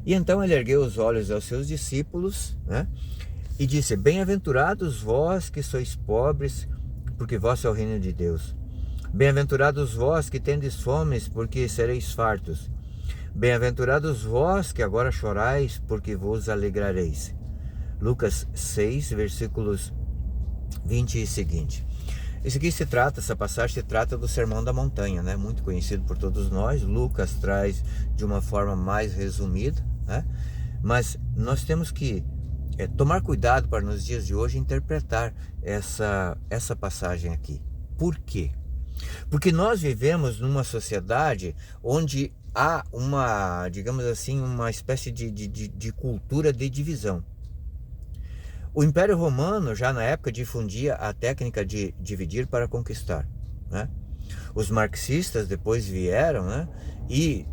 E então ele ergueu os olhos aos seus discípulos, né, e disse: Bem-aventurados vós que sois pobres, porque vosso é o reino de Deus. Bem-aventurados vós que tendes fomes, porque sereis fartos. Bem-aventurados vós que agora chorais, porque vos alegrareis. Lucas 6, versículos 20 e seguinte. Essa passagem se trata do Sermão da Montanha, né? Muito conhecido por todos nós. Lucas traz de uma forma mais resumida, né? Mas nós temos que tomar cuidado para nos dias de hoje interpretar essa passagem aqui. Por quê? Porque nós vivemos numa sociedade onde há uma, digamos assim, uma espécie de cultura de divisão. O Império Romano, já na época, difundia a técnica de dividir para conquistar, né? Os marxistas depois vieram, né? E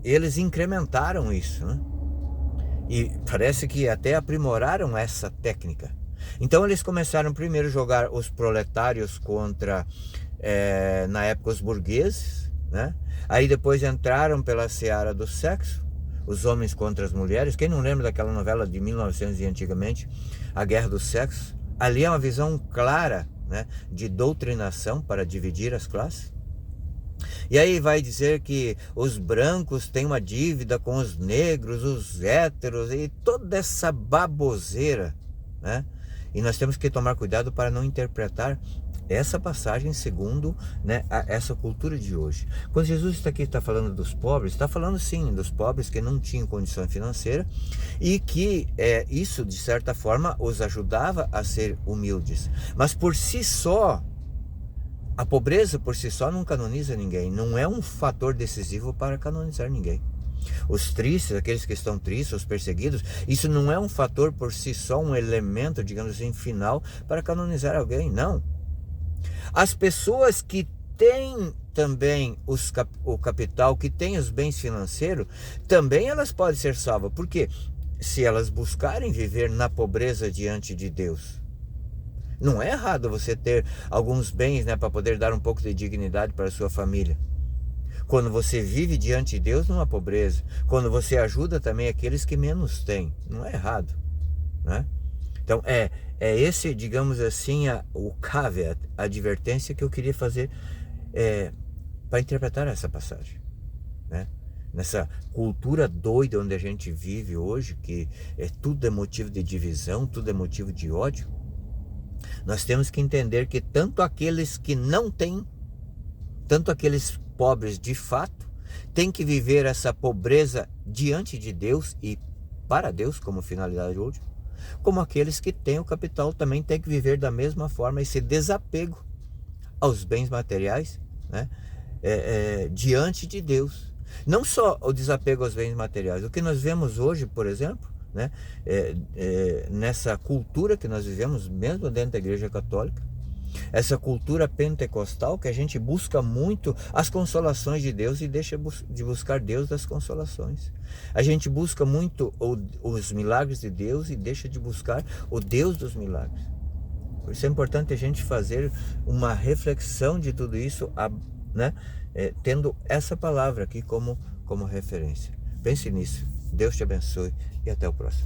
eles incrementaram isso, né? E parece que até aprimoraram essa técnica. Então eles começaram primeiro a jogar os proletários contra, na época, os burgueses, né? Aí depois entraram pela seara do sexo, os homens contra as mulheres. Quem não lembra daquela novela de 1900 e antigamente, A Guerra do Sexo? Ali é uma visão clara, né, de doutrinação para dividir as classes. E aí vai dizer que os brancos têm uma dívida com os negros, os héteros, e toda essa baboseira, né? E nós temos que tomar cuidado para não interpretar essa passagem segundo, né, essa cultura de hoje. Quando Jesus está falando dos pobres, está falando sim dos pobres que não tinham condição financeira e que isso de certa forma os ajudava a ser humildes. Mas por si só, a pobreza por si só não canoniza ninguém, não é um fator decisivo para canonizar ninguém. Os tristes, aqueles que estão tristes, os perseguidos, isso não é um fator por si só, um elemento, digamos assim, final para canonizar alguém, não. As pessoas que têm também o capital, que têm os bens financeiros, também elas podem ser salvas, porque se elas buscarem viver na pobreza diante de Deus, não é errado você ter alguns bens, né, para poder dar um pouco de dignidade para a sua família. Quando você vive diante de Deus numa pobreza, quando você ajuda também aqueles que menos têm, não é errado, né? Então é esse, digamos assim, o caveat, a advertência que eu queria fazer para interpretar essa passagem, né? Nessa cultura doida onde a gente vive hoje, que tudo é motivo de divisão, tudo é motivo de ódio. Nós temos que entender que tanto aqueles que não têm, tanto aqueles pobres de fato, têm que viver essa pobreza diante de Deus e para Deus como finalidade hoje, como aqueles que têm o capital também têm que viver da mesma forma esse desapego aos bens materiais, né? Diante de Deus. Não só o desapego aos bens materiais, o que nós vemos hoje, por exemplo, né, nessa cultura que nós vivemos mesmo dentro da Igreja Católica, essa cultura pentecostal que a gente busca muito as consolações de Deus e deixa de buscar Deus das consolações. A gente busca muito os milagres de Deus e deixa de buscar o Deus dos milagres. Por isso é importante a gente fazer uma reflexão de tudo isso, né, tendo essa palavra aqui como referência. Pense nisso. Deus te abençoe e até o próximo.